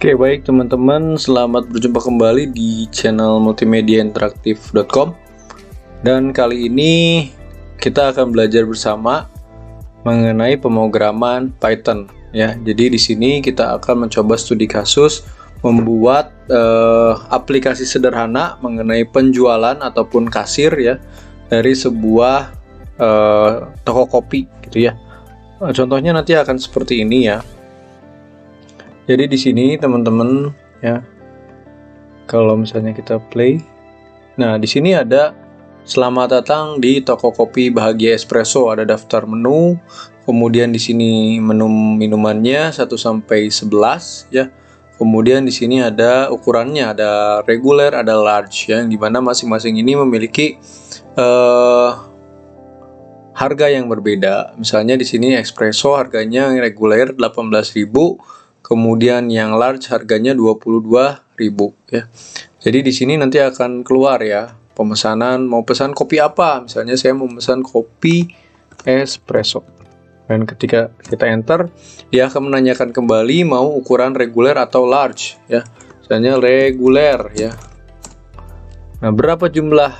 Oke, baik teman-teman, selamat berjumpa kembali di channel multimediainteraktif.com. Dan kali ini kita akan belajar bersama mengenai pemrograman Python ya. Jadi di sini kita akan mencoba studi kasus membuat aplikasi sederhana mengenai penjualan ataupun kasir ya dari sebuah toko kopi gitu ya. Contohnya nanti akan seperti ini ya. Jadi di sini teman-teman ya, kalau misalnya kita play, nah di sini ada selamat datang di toko kopi Bahagia Espresso, ada daftar menu, kemudian di sini menu minumannya 1 sampai 11 ya. Kemudian di sini ada ukurannya, ada reguler, ada large ya, yang dimana masing-masing ini memiliki harga yang berbeda. Misalnya di sini espresso harganya reguler 18.000. Kemudian yang large harganya 22.000 ya. Jadi di sini nanti akan keluar ya pemesanan, mau pesan kopi apa. Misalnya saya mau pesan kopi espresso. Dan ketika kita enter, dia akan menanyakan kembali mau ukuran reguler atau large ya. Misalnya reguler ya. Nah, berapa jumlah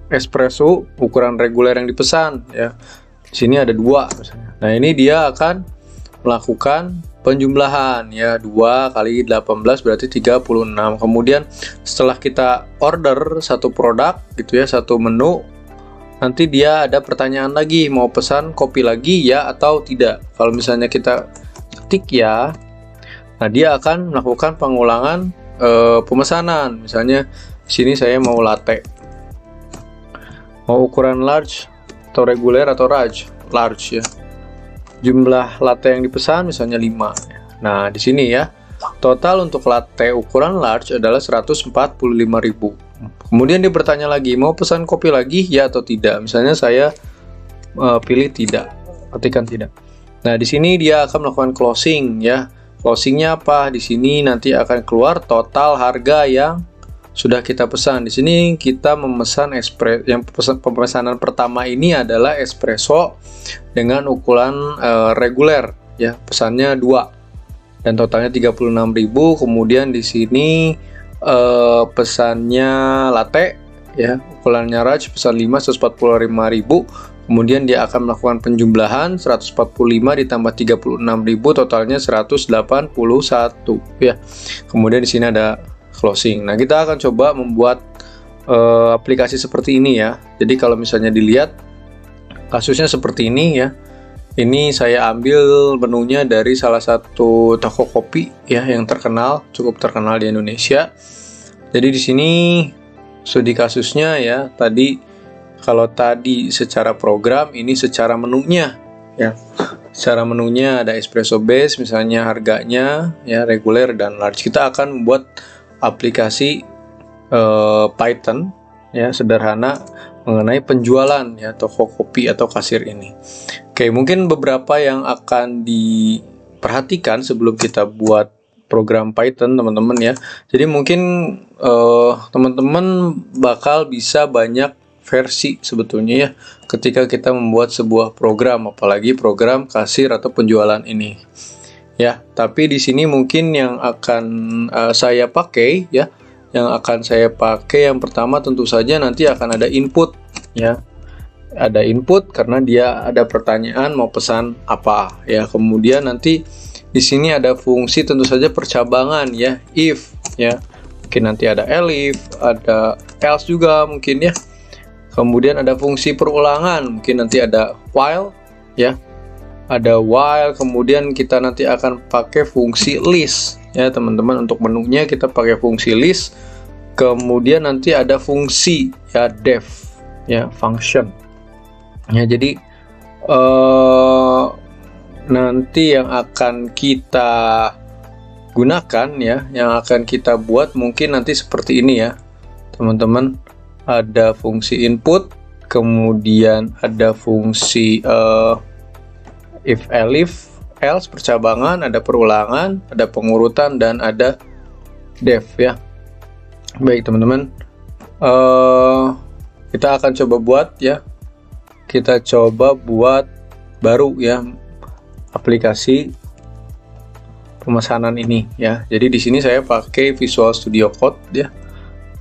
espresso ukuran reguler yang dipesan ya. Di sini ada 2 misalnya. Nah, ini dia akan melakukan penjumlahan ya, 2 kali 18 berarti 36. Kemudian setelah kita order satu produk gitu ya, satu menu, nanti dia ada pertanyaan lagi, mau pesan kopi lagi ya atau tidak. Kalau misalnya kita ketik ya, nah dia akan melakukan pengulangan pemesanan. Misalnya di sini saya mau latte, mau ukuran large atau reguler atau large ya. Jumlah latte yang dipesan misalnya 5. Nah, di sini ya, total untuk latte ukuran large adalah 145.000. Kemudian dia bertanya lagi, mau pesan kopi lagi ya atau tidak? Misalnya saya pilih tidak, ketikkan tidak. Nah, di sini dia akan melakukan closing ya. Closingnya apa? Di sini nanti akan keluar total harga yang sudah kita pesan. Di sini kita memesan espresso. Yang pemesanan pertama ini adalah espresso dengan ukuran reguler ya, pesannya 2 dan totalnya 36.000. Kemudian di sini pesannya latte ya, ukurannya large, pesan 5 145.000. Kemudian dia akan melakukan penjumlahan 145 ditambah 36.000, totalnya 181 ya. Kemudian di sini ada closing. Nah, kita akan coba membuat aplikasi seperti ini ya. Jadi kalau misalnya dilihat kasusnya seperti ini ya. Ini saya ambil menunya dari salah satu toko kopi ya yang terkenal, cukup terkenal di Indonesia. Jadi di sini studi kasusnya ya. Kalau tadi secara program, ini secara menunya ya. Secara menunya ada espresso base misalnya, harganya ya reguler dan large. Kita akan membuat aplikasi Python ya sederhana mengenai penjualan ya toko kopi atau kasir ini. Oke, mungkin beberapa yang akan diperhatikan sebelum kita buat program Python teman-teman ya. Jadi mungkin teman-teman bakal bisa banyak versi sebetulnya ya ketika kita membuat sebuah program, apalagi program kasir atau penjualan ini. Ya, tapi di sini mungkin yang akan saya pakai ya, yang pertama tentu saja nanti akan ada input ya. Ada input karena dia ada pertanyaan mau pesan apa ya. Kemudian nanti di sini ada fungsi tentu saja percabangan ya, if ya. Mungkin nanti ada elif, ada else juga mungkin ya. Kemudian ada fungsi perulangan, mungkin nanti ada while ya. Ada while, kemudian kita nanti akan pakai fungsi list ya teman-teman. Untuk menunya kita pakai fungsi list. Kemudian nanti ada fungsi ya def ya, function ya. Jadi nanti yang akan kita gunakan ya, yang akan kita buat mungkin nanti seperti ini ya teman-teman. Ada fungsi input, kemudian ada fungsi if, elif, else, percabangan, ada perulangan, ada pengurutan, dan ada def ya. Baik teman-teman, kita akan coba buat ya. Kita coba buat baru ya aplikasi pemesanan ini ya. Jadi di sini saya pakai Visual Studio Code ya.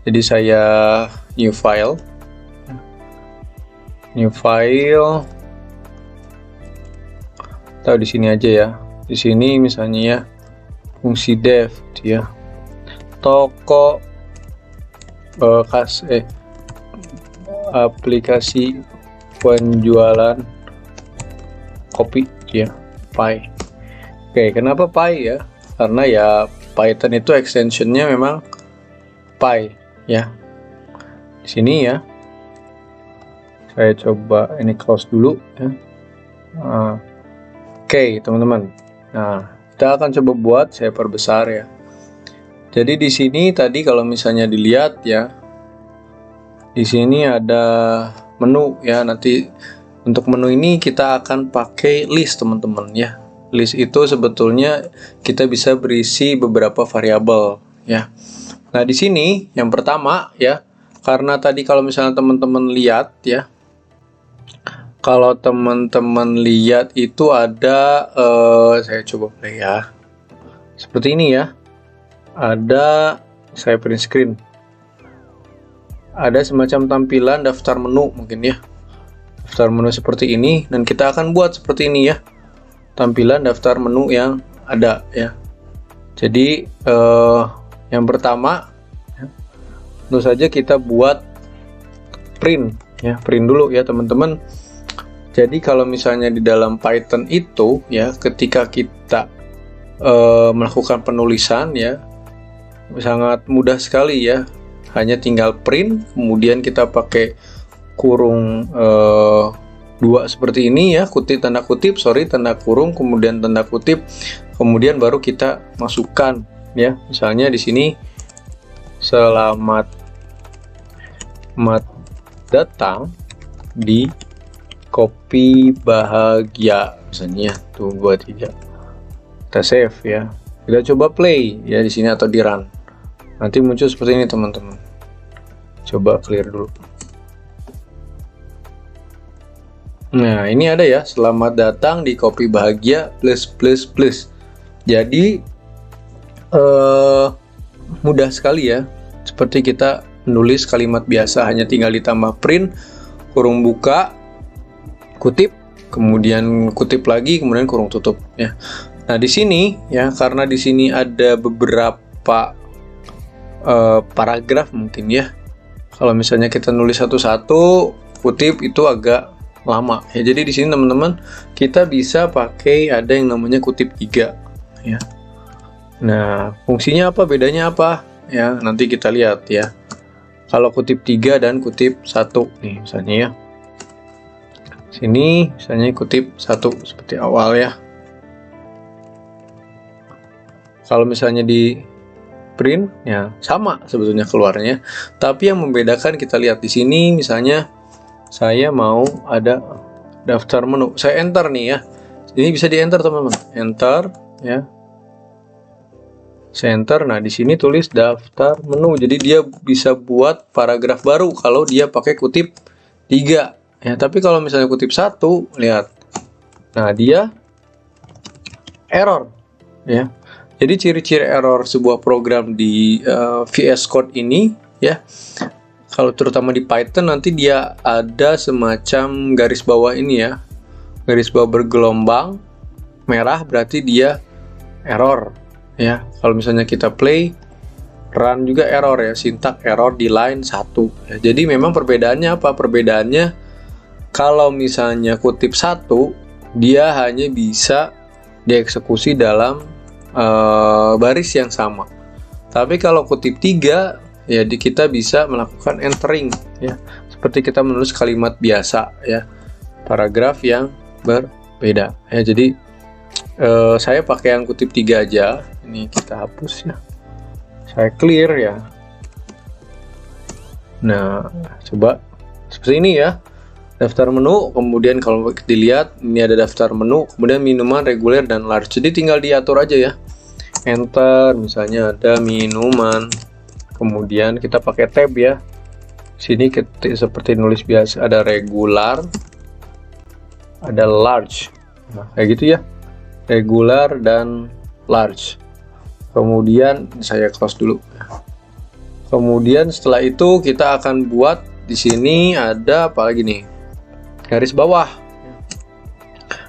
Jadi saya new file, tahu di sini aja ya. Di sini misalnya ya fungsi dev ya, toko aplikasi penjualan kopi ya, Pi. Oke, kenapa Pi ya? Karena ya Python itu extensionnya memang Pi ya. Di sini ya, saya coba ini close dulu ya. Oke, teman-teman. Nah, kita akan coba buat, saya perbesar ya. Jadi di sini tadi kalau misalnya dilihat ya, di sini ada menu ya. Nanti untuk menu ini kita akan pakai list, teman-teman ya. List itu sebetulnya kita bisa berisi beberapa variabel ya. Nah, di sini yang pertama ya, karena tadi kalau misalnya teman-teman lihat ya, kalau teman-teman lihat itu ada saya coba play ya. Seperti ini ya. Ada, saya print screen. Ada semacam tampilan daftar menu mungkin ya. Daftar menu seperti ini, dan kita akan buat seperti ini ya. Tampilan daftar menu yang ada ya. Jadi yang pertama tentu saja kita buat print ya. Print dulu ya, teman-teman. Jadi kalau misalnya di dalam Python itu ya, ketika kita melakukan penulisan ya, sangat mudah sekali ya. Hanya tinggal print, kemudian kita pakai kurung 2 seperti ini ya, tanda kutip, tanda kurung, kemudian tanda kutip, kemudian baru kita masukkan ya. Misalnya di sini selamat datang di Kopi Bahagia misalnya, tuh 23. Kita save ya. Kita coba play ya di sini atau di run. Nanti muncul seperti ini, teman-teman. Coba clear dulu. Nah, ini ada ya, selamat datang di Kopi Bahagia plus. Jadi mudah sekali ya. Seperti kita menulis kalimat biasa, hanya tinggal ditambah print, kurung buka, kutip, kemudian kutip lagi, kemudian kurung tutup ya. Nah, di sini ya, karena di sini ada beberapa paragraf mungkin ya. Kalau misalnya kita nulis satu-satu kutip itu agak lama ya. Jadi di sini teman-teman kita bisa pakai ada yang namanya kutip 3 ya. Nah, fungsinya apa, bedanya apa ya, nanti kita lihat ya. Kalau kutip 3 dan kutip 1 nih misalnya ya. Sini misalnya kutip 1 seperti awal ya. Kalau misalnya di print ya sama sebetulnya keluarnya, tapi yang membedakan kita lihat di sini. Misalnya saya mau ada daftar menu, saya enter nih ya. Ini bisa di enter, teman-teman, enter ya, saya enter. Nah, di sini tulis daftar menu, jadi dia bisa buat paragraf baru kalau dia pakai kutip 3 ya. Tapi kalau misalnya kutip 1, lihat, nah dia error ya. Jadi ciri-ciri error sebuah program di VS Code ini ya, kalau terutama di Python nanti dia ada semacam garis bawah ini ya, garis bawah bergelombang merah, berarti dia error ya. Kalau misalnya kita play, run juga error ya, sintak error di line 1 ya. Jadi memang perbedaannya apa? Perbedaannya kalau misalnya kutip 1 dia hanya bisa dieksekusi dalam baris yang sama. Tapi kalau kutip 3 ya, kita bisa melakukan entering ya, seperti kita menulis kalimat biasa ya, paragraf yang berbeda ya. Jadi saya pakai yang kutip 3 aja. Ini kita hapus ya, saya clear ya. Nah, coba seperti ini ya, daftar menu. Kemudian kalau dilihat ini ada daftar menu, kemudian minuman reguler dan large. Jadi tinggal diatur aja ya, enter. Misalnya ada minuman, kemudian kita pakai tab ya. Sini seperti nulis biasa, ada regular, ada large. Nah, kayak gitu ya, regular dan large. Kemudian saya close dulu. Kemudian setelah itu kita akan buat di sini ada apa lagi nih? Garis bawah.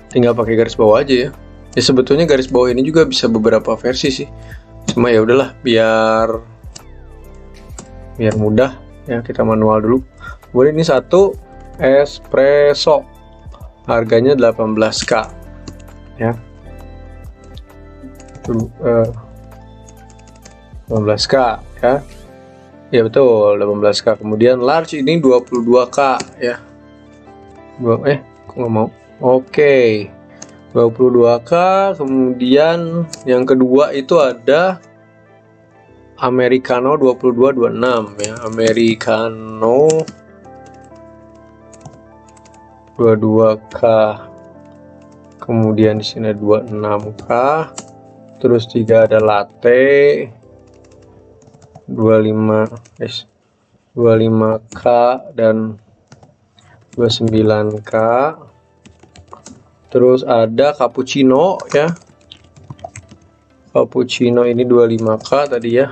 Tinggal pakai garis bawah aja ya. Ya sebetulnya garis bawah ini juga bisa beberapa versi sih. Cuma ya udahlah biar mudah ya, kita manual dulu. Kemudian ini satu espresso. Harganya 18.000 ya. 18.000 ya. Ya betul, 18.000. Kemudian large ini 22.000 ya. Kok nggak mau? Oke. 22.000. Kemudian yang kedua itu ada Americano 2226 ya. Americano 22.000. Kemudian di sini 26.000. Terus 3 ada latte 25.000 dan 29.000. Terus ada cappuccino ya. Cappuccino ini 25.000 tadi ya.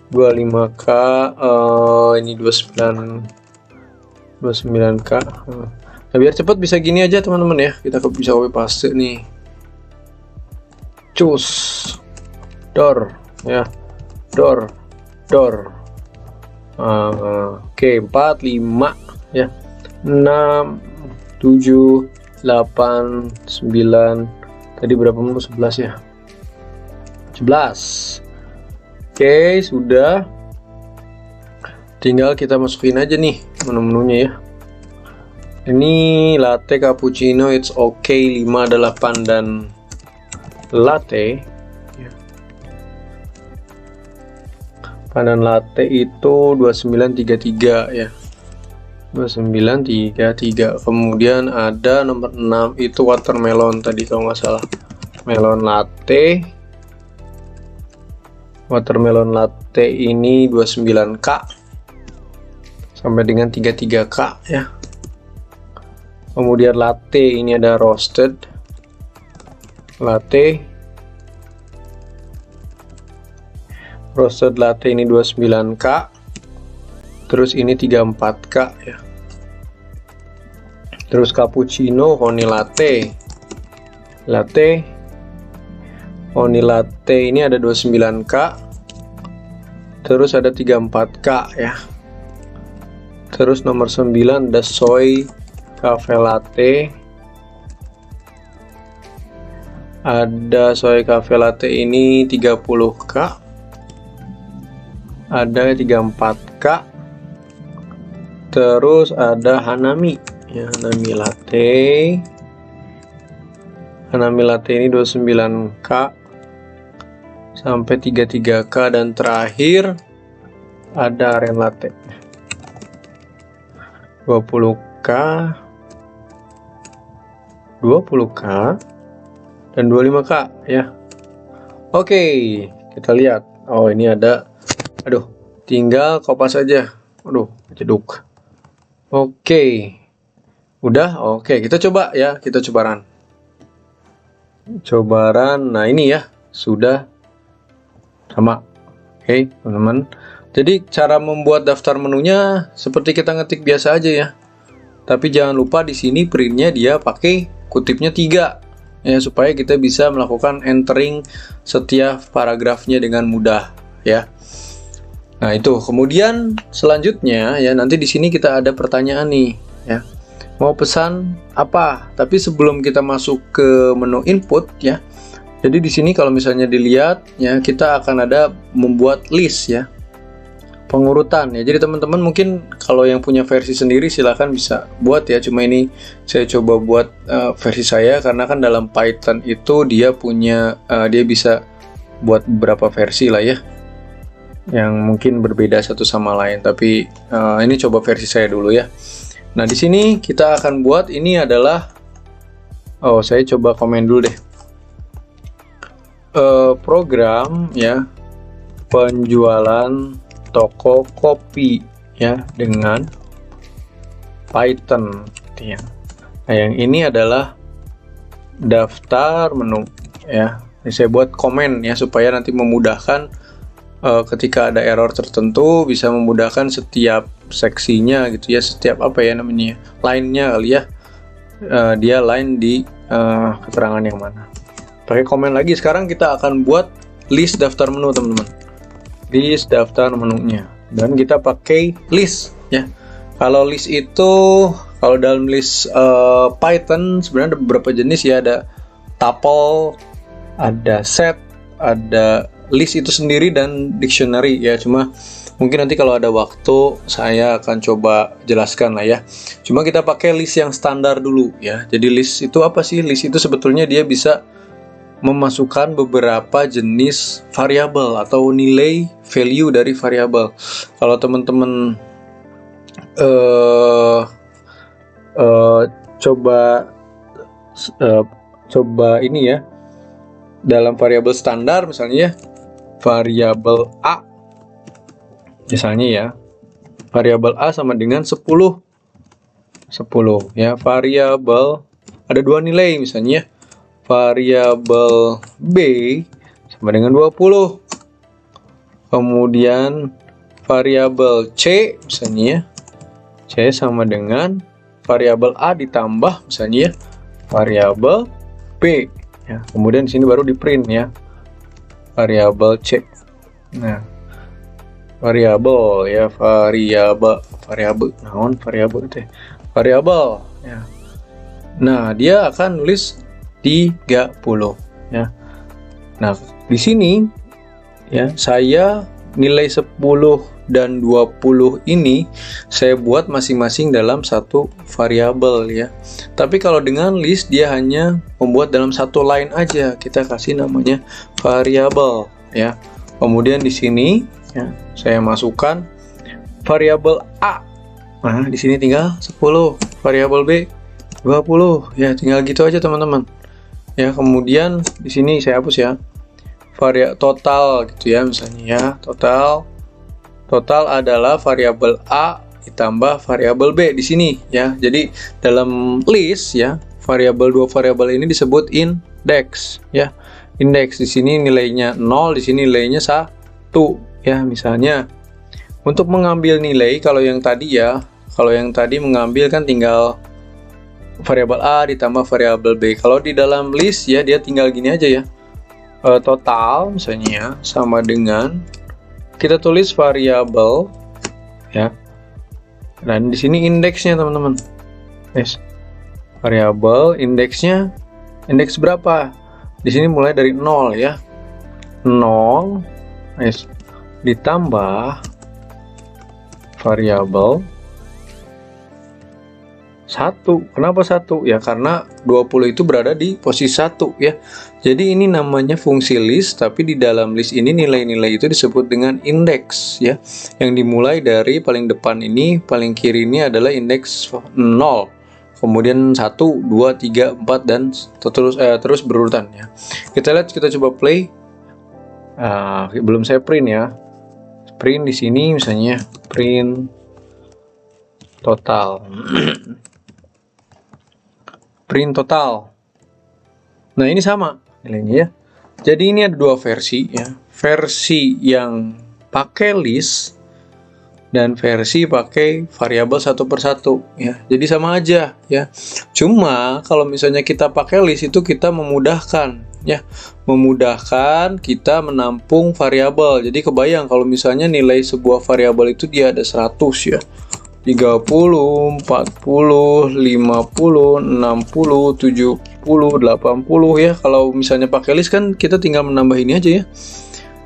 25.000, ini 29.000. Nah, biar cepet bisa gini aja teman-teman ya. Kita bisa copy paste nih. Cus. Door ya. Door. Oke, 4, 5 ya. 6, 7, 8, 9. Tadi berapa menu? 11 ya. 11. Oke, sudah. Tinggal kita masukin aja nih menu-menunya ya. Ini latte, cappuccino, it's okay 5 ada 8 dan latte. Pandan latte itu 2933 ya. 2933. Kemudian ada nomor 6 itu watermelon tadi kalau nggak salah. Melon latte. Watermelon latte ini 29.000 sampai dengan 33.000 ya. Kemudian latte ini ada roasted latte. Roasted latte ini 29.000. Terus ini 34.000 ya. Terus cappuccino honey latte. Honey latte ini ada 29.000. Terus ada 34.000 ya. Terus nomor 9 ada soy cafe latte. Ada soy cafe latte ini 30.000. Ada 34.000. Terus ada Hanami ya, Hanami latte. Hanami latte ini 29.000 sampai 33.000 dan terakhir ada Aren latte 20.000 dan 25.000 ya. Oke, kita lihat. Oh, ini ada. Aduh, tinggal kopas aja. Aduh, jeduk. Oke. Udah, oke. Kita coba ya, kita coba run. Coba run. Nah, ini ya, sudah sama. Oke, teman-teman. Jadi cara membuat daftar menunya seperti kita ngetik biasa aja ya. Tapi jangan lupa di sini printnya dia pakai kutipnya 3 ya, supaya kita bisa melakukan entering setiap paragrafnya dengan mudah ya. Nah, itu. Kemudian selanjutnya ya, nanti di sini kita ada pertanyaan nih ya. Mau pesan apa? Tapi sebelum kita masuk ke menu input ya. Jadi di sini kalau misalnya dilihat ya, kita akan ada membuat list ya. Pengurutan ya. Jadi teman-teman mungkin kalau yang punya versi sendiri silahkan bisa buat ya. Cuma ini saya coba buat versi saya karena kan dalam Python itu dia punya dia bisa buat beberapa versi lah ya, yang mungkin berbeda satu sama lain. Tapi ini coba versi saya dulu ya. Nah, di sini kita akan buat ini adalah, saya coba komen dulu deh. Program ya, penjualan toko kopi ya dengan Python ya. Nah, yang ini adalah daftar menu ya. Ini saya buat komen ya supaya nanti memudahkan ketika ada error tertentu, bisa memudahkan setiap seksinya gitu ya, setiap apa ya namanya, line-nya kali ya, dia line di keterangan yang mana. Pakai komen lagi. Sekarang kita akan buat list daftar menu teman-teman, list daftar menunya, dan kita pakai list ya. Kalau list itu, kalau dalam list Python sebenarnya ada beberapa jenis ya, ada tuple, ada set, ada list itu sendiri, dan dictionary ya. Cuma mungkin nanti kalau ada waktu saya akan coba jelaskan lah ya. Cuma kita pakai list yang standar dulu ya. Jadi list itu apa sih? List itu sebetulnya dia bisa memasukkan beberapa jenis variabel atau nilai value dari variabel. Kalau teman-teman coba ini ya, dalam variabel standar misalnya ya, variabel A misalnya ya, variabel A sama dengan 10 ya. Variabel ada dua nilai misalnya, variabel B sama dengan 20. Kemudian variabel C misalnya ya, C sama dengan variabel A ditambah misalnya ya, variabel B ya. Kemudian di sini baru di print ya, variabel C. Nah, variabel ya, variabel teh variabel ya. Nah, dia akan nulis 30 ya. Nah, di sini ya, saya nilai 10 dan 20 ini saya buat masing-masing dalam satu variabel ya. Tapi kalau dengan list dia hanya membuat dalam satu line aja. Kita kasih namanya variabel ya. Kemudian di sini ya, saya masukkan variabel A. Nah, di sini tinggal 10, variabel B 20 ya, tinggal gitu aja teman-teman. Ya, kemudian di sini saya hapus ya, total gitu ya, misalnya ya, total adalah variabel A ditambah variabel B di sini ya. Jadi dalam list ya, dua variabel ini disebut index ya. Index di sini nilainya 0, di sini nilainya 1 ya. Misalnya untuk mengambil nilai, kalau yang tadi mengambil kan tinggal variabel A ditambah variabel B. Kalau di dalam list ya, dia tinggal gini aja ya, total misalnya sama dengan, kita tulis variabel ya, dan di sini indeksnya teman-teman. Yes, variabel indeksnya, indeks berapa? Di sini mulai dari 0 ya, 0 yes, ditambah variabel 1. Kenapa 1? Ya karena 20 itu berada di posisi 1 ya. Jadi ini namanya fungsi list, tapi di dalam list ini nilai-nilai itu disebut dengan indeks ya. Yang dimulai dari paling depan ini, paling kiri ini adalah indeks 0. Kemudian 1, 2, 3, 4 dan terus berurutan ya. Kita lihat, kita coba play. Belum saya print ya. Print di sini misalnya print total. Print total. Nah, ini sama nilainya ya. Jadi ini ada dua versi ya. Versi yang pakai list dan versi pakai variabel satu persatu ya. Jadi sama aja ya. Cuma kalau misalnya kita pakai list itu kita memudahkan ya. Memudahkan kita menampung variabel. Jadi kebayang kalau misalnya nilai sebuah variabel itu dia ada 100 ya. 30, 40, 50, 60, 70, 80 ya. Kalau misalnya pakai list kan kita tinggal menambah ini aja ya.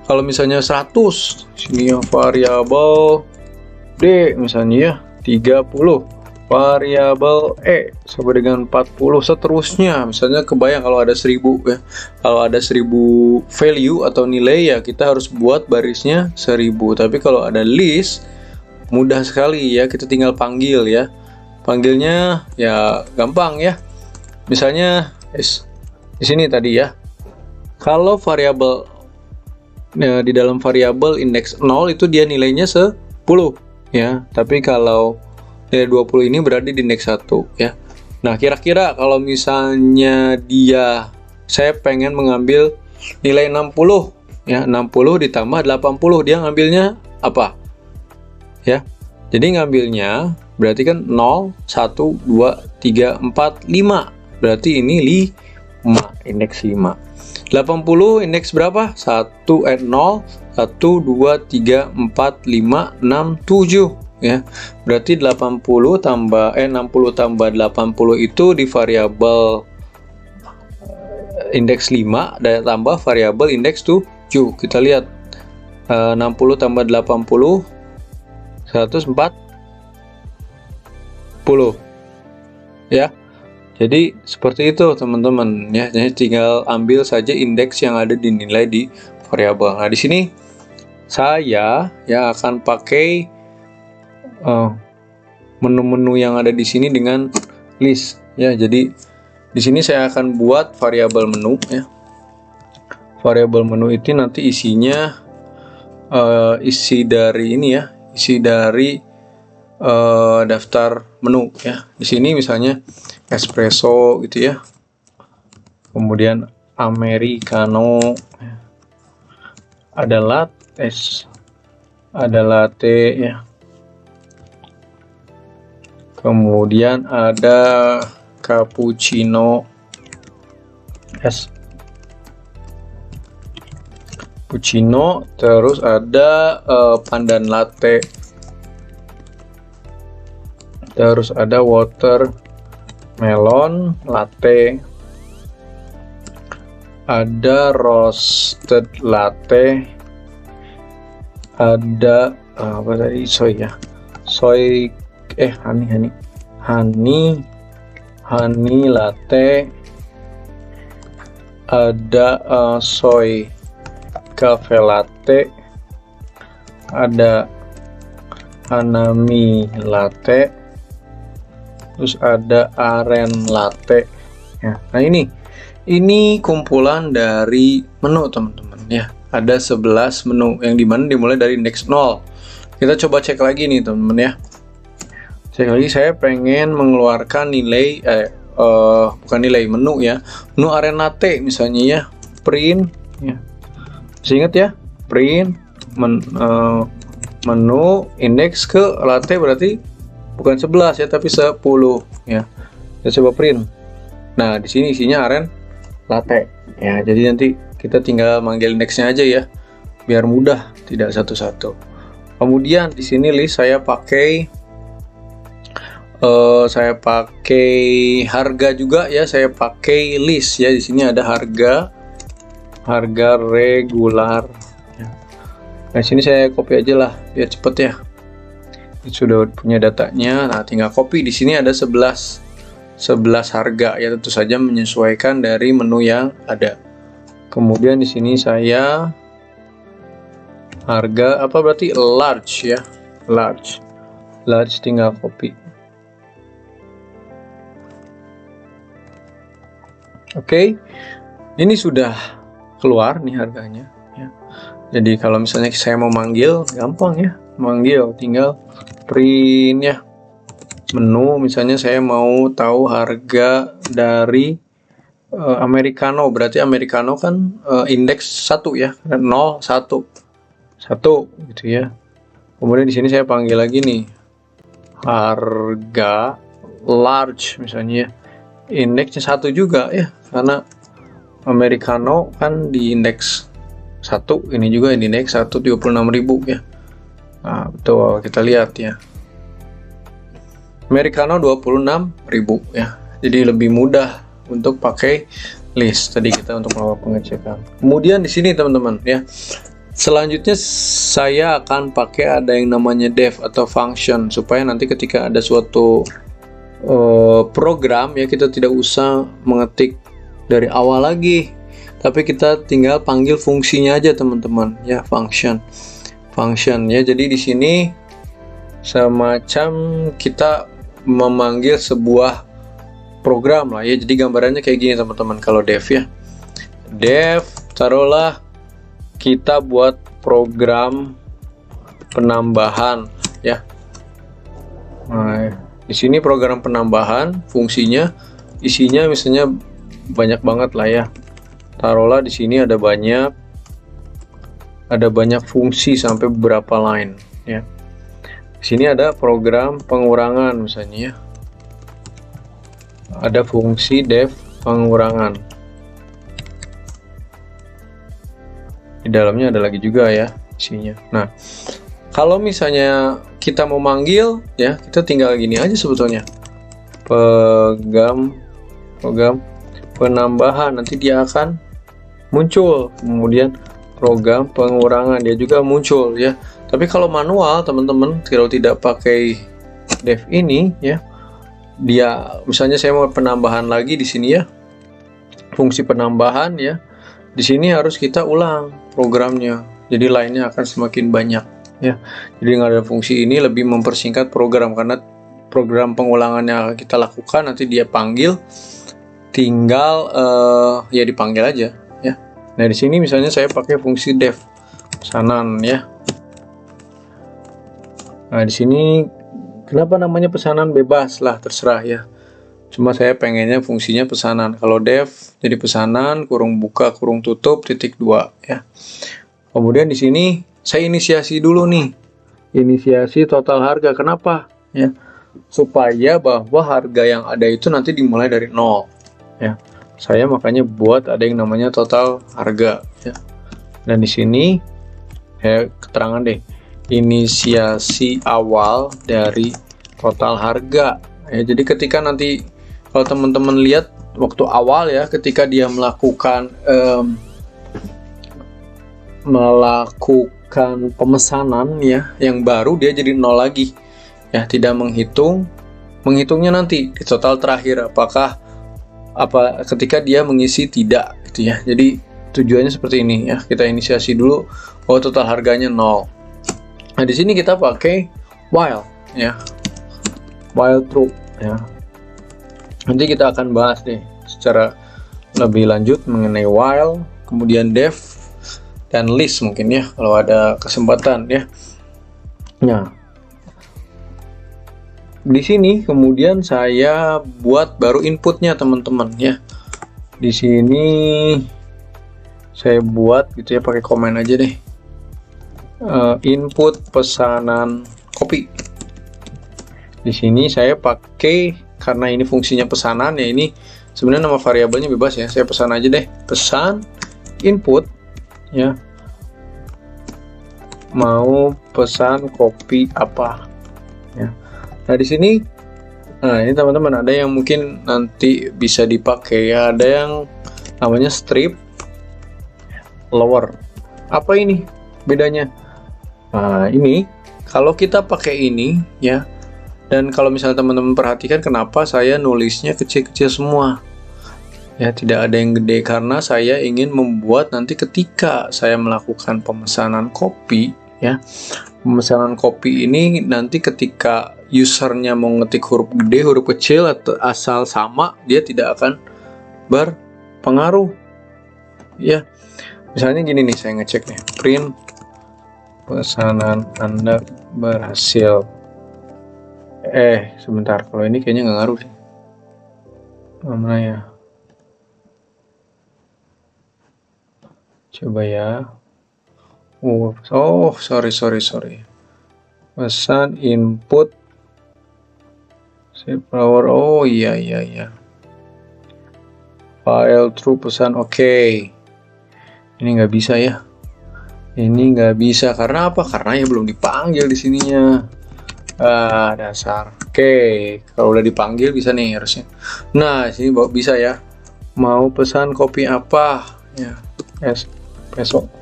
Kalau misalnya 100, sini ya variabel D misalnya ya 30, variabel E sama dengan 40, seterusnya. Misalnya kebayang kalau ada 1000 ya. Kalau ada 1000 value atau nilai ya, kita harus buat barisnya 1000. Tapi kalau ada list mudah sekali ya, kita tinggal panggil ya. Panggilnya ya gampang ya. Misalnya di sini tadi ya. Kalau variabel di dalam variabel indeks 0 itu dia nilainya 10 ya. Tapi kalau nilai 20 ini berada di indeks 1 ya. Nah, kira-kira kalau misalnya saya pengen mengambil nilai 60 ya, 60 ditambah 80, dia ngambilnya apa ya? Jadi ngambilnya berarti kan 0 1 2 3 4 5, berarti ini 5, indeks 5. 80 indeks berapa? 0 1 2 3 4 5 6 7 ya. Berarti 60 tambah 80 tambah 80 itu di variabel indeks 5 dan tambah variabel indeks 7. Kita lihat 60 tambah 80 140 ya. Jadi seperti itu teman-teman ya. Jadi tinggal ambil saja indeks yang ada di nilai di variabel. Nah, di sini saya ya akan pakai menu-menu yang ada di sini dengan list ya. Jadi di sini saya akan buat variabel menu ya. Variabel menu itu nanti isinya isi dari ini ya, isi dari daftar menu ya. Di sini misalnya espresso gitu ya. Kemudian americano, ada latte, ada latte ya. Kemudian ada cappuccino, cappuccino, terus ada pandan latte, terus ada watermelon latte, ada roasted latte, ada apa tadi, soy ya, soy honey latte, ada soy cafe latte, ada hanami latte, terus ada aren latte ya. Nah, ini kumpulan dari menu teman-teman ya. Ada 11 menu yang dimana dimulai dari indeks 0. Kita coba cek lagi nih teman-teman ya. Cek lagi, saya pengen mengeluarkan nilai bukan nilai, menu ya. Menu aren latte misalnya ya. Print ya. Masih ingat ya? Print menu indeks ke latte, berarti bukan 11 ya, tapi 10 ya. Kita coba print. Nah, di sini isinya aren latte ya. Jadi nanti kita tinggal manggil indeksnya aja ya, biar mudah, tidak satu-satu. Kemudian di sini list saya pakai harga juga ya. Saya pakai list ya. Di sini ada harga regular ya. Nah, sini saya copy aja lah biar cepet ya. Sudah punya datanya. Nah, tinggal copy. Di sini ada 11 harga ya, tentu saja menyesuaikan dari menu yang ada. Kemudian di sini saya harga apa, berarti large ya. Large tinggal copy. Oke. Ini sudah keluar nih harganya ya. Jadi kalau misalnya saya mau manggil, gampang ya. Manggil tinggal print ya. Menu, misalnya saya mau tahu harga dari americano, berarti americano kan indeks 1 ya, 0 1 gitu ya. Kemudian di sini saya panggil lagi nih harga large misalnya ya. Indeksnya 1 juga ya, karena americano kan di indeks 1, ini juga di indeks 176.000 ya. Nah, betul, kita lihat ya. Americano 26.000 ya. Jadi lebih mudah untuk pakai list tadi kita untuk melakukan pengecekan. Kemudian di sini teman-teman ya. Selanjutnya saya akan pakai ada yang namanya def atau function, supaya nanti ketika ada suatu program ya, kita tidak usah mengetik dari awal lagi, tapi kita tinggal panggil fungsinya aja teman-teman ya. Function ya. Jadi di sini semacam kita memanggil sebuah program lah ya. Jadi gambarannya kayak gini teman-teman. Kalau def ya, def, taruhlah kita buat program penambahan ya. Nah, di sini program penambahan, fungsinya isinya misalnya banyak banget lah ya. taruhlah di sini ada banyak fungsi sampai beberapa line ya. Di sini ada program pengurangan misalnya ya. Ada fungsi def pengurangan. Di dalamnya ada lagi juga ya isinya. Nah, kalau misalnya kita mau manggil ya, kita tinggal gini aja sebetulnya. Program penambahan, nanti dia akan muncul. Kemudian program pengurangan dia juga muncul ya. Tapi kalau manual teman-teman, kalau tidak pakai def ini ya, dia misalnya saya mau penambahan lagi di sini ya, fungsi penambahan ya, di sini harus kita ulang programnya, jadi lainnya akan semakin banyak ya. Jadi dengan ada fungsi ini lebih mempersingkat program, karena program pengulangan yang kita lakukan nanti dia panggil, tinggal ya dipanggil aja ya. Nah di sini misalnya saya pakai fungsi def pesanan ya. Nah di sini kenapa namanya pesanan? Bebas lah, terserah ya. Cuma saya pengennya fungsinya pesanan. Kalau def jadi pesanan kurung buka kurung tutup titik 2 ya. Kemudian di sini saya inisiasi dulu nih. Inisiasi total harga. Kenapa? Ya. Supaya bahwa harga yang ada itu nanti dimulai dari 0 ya. Saya makanya buat ada yang namanya total harga ya. Dan di sini saya keterangan deh, inisiasi awal dari total harga ya. Jadi ketika nanti kalau teman-teman lihat waktu awal ya, ketika dia melakukan pemesanan ya yang baru, dia jadi 0 lagi ya, tidak menghitungnya nanti di total terakhir apakah ketika dia mengisi tidak gitu ya. Jadi tujuannya seperti ini ya, kita inisiasi dulu total harganya 0. Nah di sini kita pakai while ya, while true ya. Nanti kita akan bahas nih secara lebih lanjut mengenai while, kemudian def dan list mungkin ya kalau ada kesempatan ya. Nah di sini kemudian saya buat baru inputnya teman-teman ya. Di sini saya buat gitu ya, pakai komen aja deh. Input pesanan kopi. Di sini saya pakai, karena ini fungsinya pesanan ya, ini sebenarnya nama variabelnya bebas ya. Saya pesan aja deh, pesan input ya. Mau pesan kopi apa ya. Nah di sini, nah ini teman-teman ada yang mungkin nanti bisa dipakai ya, ada yang namanya strip lower. Apa ini bedanya? Nah ini kalau kita pakai ini ya, dan kalau misalnya teman-teman perhatikan kenapa saya nulisnya kecil-kecil semua ya, tidak ada yang gede, karena saya ingin membuat nanti ketika saya melakukan pemesanan kopi ya, pemesanan kopi ini nanti ketika usernya mau ngetik huruf gede, huruf kecil, atau asal sama, dia tidak akan berpengaruh ya. Misalnya gini nih, saya ngecek nih, print pesanan Anda berhasil. Sebentar, kalau ini kayaknya nggak ngaruh sih. Mana ya? Coba ya. Sorry. Pesan input save power. Iya. File true pesan. Oke. Ini nggak bisa ya. Ini nggak bisa karena apa? Karena ya belum dipanggil di sininya. Dasar. Oke, kalau udah dipanggil bisa nih harusnya. Nah, sini bisa ya. Mau pesan kopi apa? Ya, besok.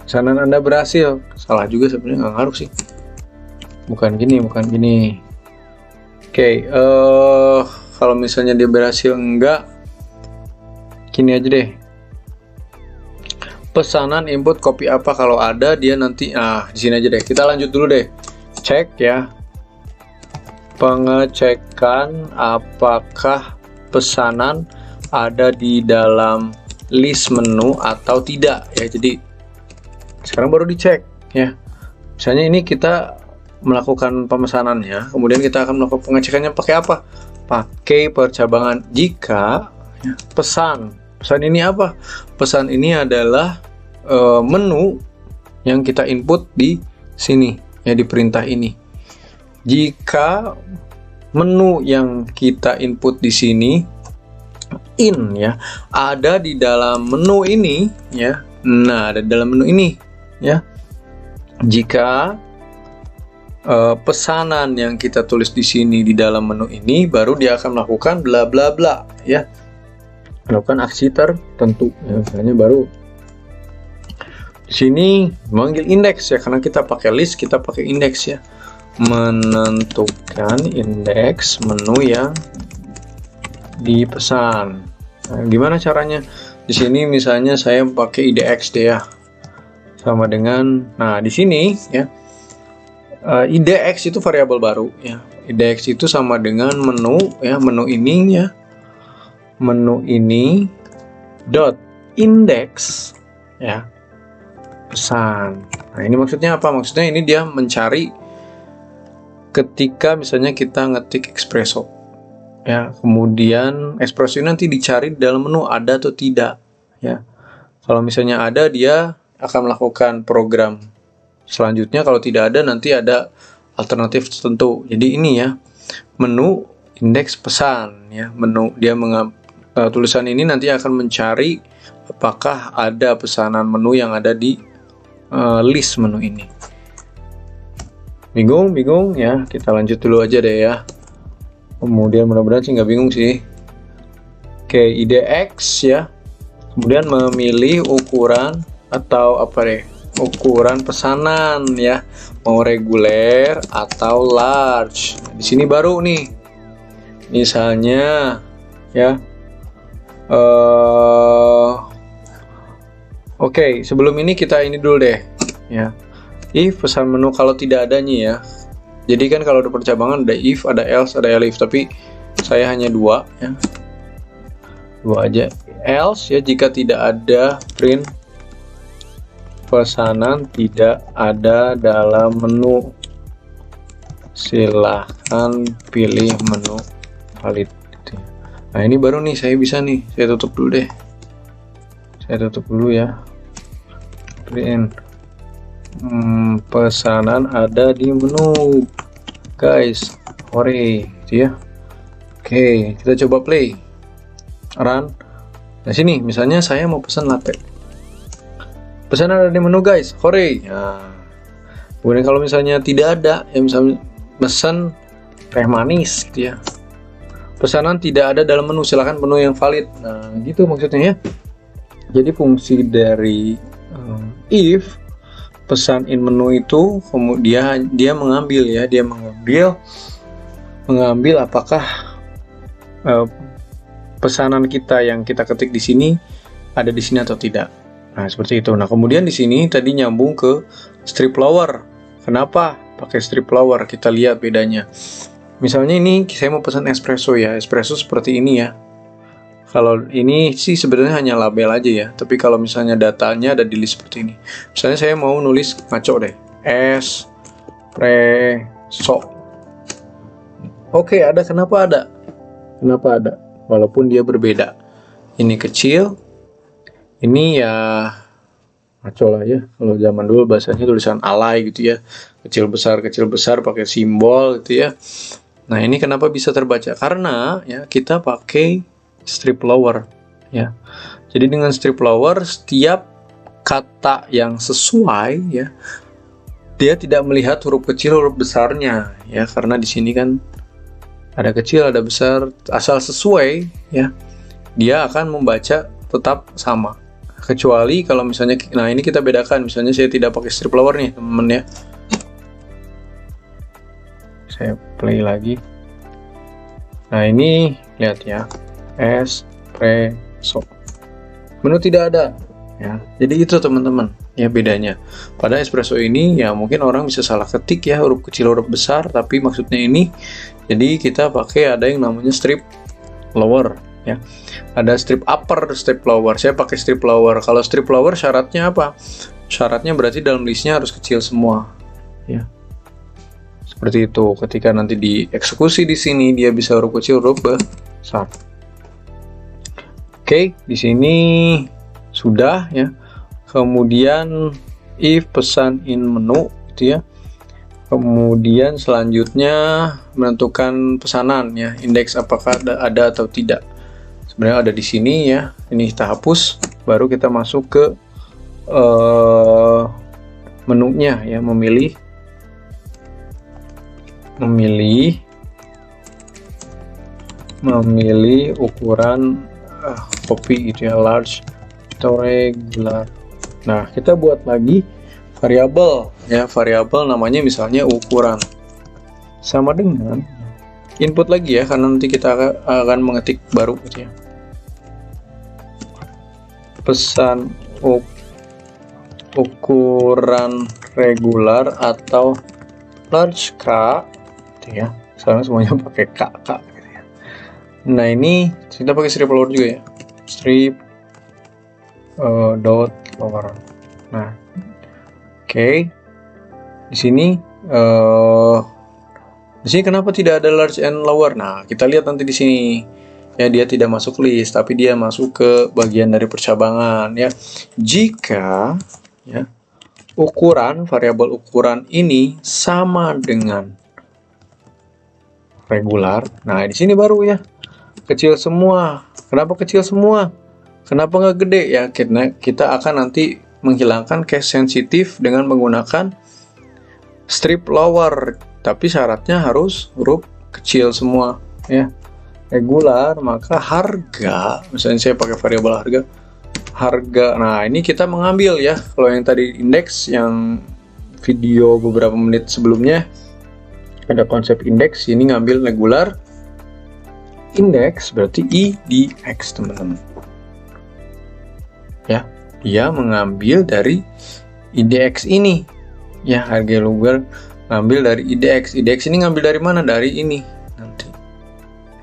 Pesanan Anda berhasil. Salah juga sebenarnya, nggak ngaruh sih. Bukan gini. Oke, kalau misalnya dia berhasil enggak, gini aja deh. Pesanan input kopi apa, kalau ada dia nanti di sini aja deh. Kita lanjut dulu deh. Cek ya. Pengecekan apakah pesanan ada di dalam list menu atau tidak ya. Jadi sekarang baru dicek ya. Misalnya ini kita melakukan pemesanannya, kemudian kita akan melakukan pengecekannya pakai apa? Pakai percabangan. Jika ya, pesan pesan ini apa? Pesan ini adalah menu yang kita input di sini ya, di perintah ini. Jika menu yang kita input di sini in ya, ada di dalam menu ini ya. Nah, ada di dalam menu ini ya. Jika pesanan yang kita tulis di sini di dalam menu ini, baru dia akan melakukan bla bla bla ya. Melakukan aksi tertentu ya, misalnya baru di sini memanggil indeks ya, karena kita pakai list, kita pakai indeks ya. Menentukan indeks menu yang dipesan. Nah, gimana caranya? Di sini misalnya saya pakai IDX deh ya. Sama dengan, nah di sini ya, IDX itu variabel baru ya. IDX itu sama dengan menu ya, menu ini ya. Menu ini dot index ya, pesan. Nah, ini maksudnya apa? Maksudnya ini dia mencari ketika misalnya kita ngetik espresso ya, kemudian espresso ini nanti dicari di dalam menu ada atau tidak ya. Kalau misalnya ada, dia akan melakukan program selanjutnya. Kalau tidak ada, nanti ada alternatif tertentu. Jadi ini ya, menu indeks pesan ya. Menu dia tulisan ini nanti akan mencari apakah ada pesanan menu yang ada di list menu ini. Bingung ya, kita lanjut dulu aja deh ya. Kemudian mudah-mudahan sih nggak bingung sih. Oke, IDX ya. Kemudian memilih ukuran atau apa deh? Ukuran pesanan ya. Mau reguler atau large. Di sini baru nih. Misalnya ya. Oke, sebelum ini kita ini dulu deh ya. If pesan menu kalau tidak adanya ya. Jadi kan kalau ada percabangan ada if, ada else, ada elif, tapi saya hanya dua ya. Dua aja. Else ya, jika tidak ada print pesanan tidak ada dalam menu. Silahkan pilih menu valid. Nah, ini baru nih saya bisa nih. Saya tutup dulu deh. Saya tutup dulu ya. Print pesanan ada di menu, guys. Hore, gitu ya. Oke, kita coba play. Run. Nah, sini misalnya saya mau pesan latte. Pesanan ada di menu, guys. Hore. Nah, kemudian kalau misalnya tidak ada, ya misalnya pesan teh manis gitu ya. Pesanan tidak ada dalam menu, silahkan menu yang valid. Nah, gitu maksudnya ya. Jadi fungsi dari if pesan in menu itu kemudian dia mengambil ya, dia mengambil apakah pesanan kita yang kita ketik di sini ada di sini atau tidak. Nah, seperti itu. Nah, kemudian di sini tadi nyambung ke strip lower. Kenapa pakai strip lower? Kita lihat bedanya. Misalnya ini saya mau pesan espresso ya, espresso seperti ini ya. Kalau ini sih sebenarnya hanya label aja ya, tapi kalau misalnya datanya ada di list seperti ini. Misalnya saya mau nulis ngaco deh, espresso. Oke, ada. Kenapa ada? Kenapa ada? Walaupun dia berbeda. Ini kecil, ini ya ngaco lah ya. Kalau zaman dulu bahasanya tulisan alay gitu ya, kecil besar pakai simbol gitu ya. Nah, ini kenapa bisa terbaca? Karena ya kita pakai strip lower ya. Jadi dengan strip lower setiap kata yang sesuai ya, dia tidak melihat huruf kecil huruf besarnya ya, karena di sini kan ada kecil ada besar, asal sesuai ya dia akan membaca tetap sama. Kecuali kalau misalnya, nah ini kita bedakan, misalnya saya tidak pakai strip lower nih teman-teman ya. Saya play lagi. Nah, ini lihat ya, espresso. Menu tidak ada ya. Jadi itu teman-teman ya bedanya. Pada espresso ini ya mungkin orang bisa salah ketik ya, huruf kecil huruf besar, tapi maksudnya ini. Jadi kita pakai ada yang namanya strip lower ya. Ada strip upper, strip lower. Saya pakai strip lower. Kalau strip lower syaratnya apa? Syaratnya berarti dalam listnya harus kecil semua ya. Seperti itu. Ketika nanti dieksekusi di sini dia bisa huruf kecil huruf besar. Oke, di sini sudah ya. Kemudian if pesan in menu gitu ya. Kemudian selanjutnya menentukan pesanan ya, indeks apakah ada atau tidak. Sebenarnya ada di sini ya. Ini kita hapus, baru kita masuk ke menunya ya, memilih ukuran kopi gitu ya, large atau regular. Nah, kita buat lagi variabel ya, variabel namanya misalnya ukuran, sama dengan input lagi ya, karena nanti kita akan mengetik baru gitu ya, pesan ukuran regular atau large K gitu ya. Sekarang semuanya pakai K gitu ya. Nah, ini kita pakai strip lower juga ya, strip dot lower. Nah, oke. Di sini kenapa tidak ada large and lower? Nah, kita lihat nanti di sini ya, dia tidak masuk list tapi dia masuk ke bagian dari percabangan ya. Jika ya variabel ukuran ini sama dengan regular, nah di sini baru ya kecil semua. Kenapa kecil semua? Kenapa nggak gede ya? Kita akan nanti menghilangkan case sensitif dengan menggunakan strip lower, tapi syaratnya harus huruf kecil semua ya. Regular, maka harga, misalnya saya pakai variabel harga. Nah, ini kita mengambil ya, kalau yang tadi indeks, yang video beberapa menit sebelumnya ada konsep indeks, ini ngambil regular. Indeks berarti IDX teman-teman ya, dia mengambil dari IDX ini ya, harga regular ngambil dari IDX. IDX ini ngambil dari mana? Dari ini nanti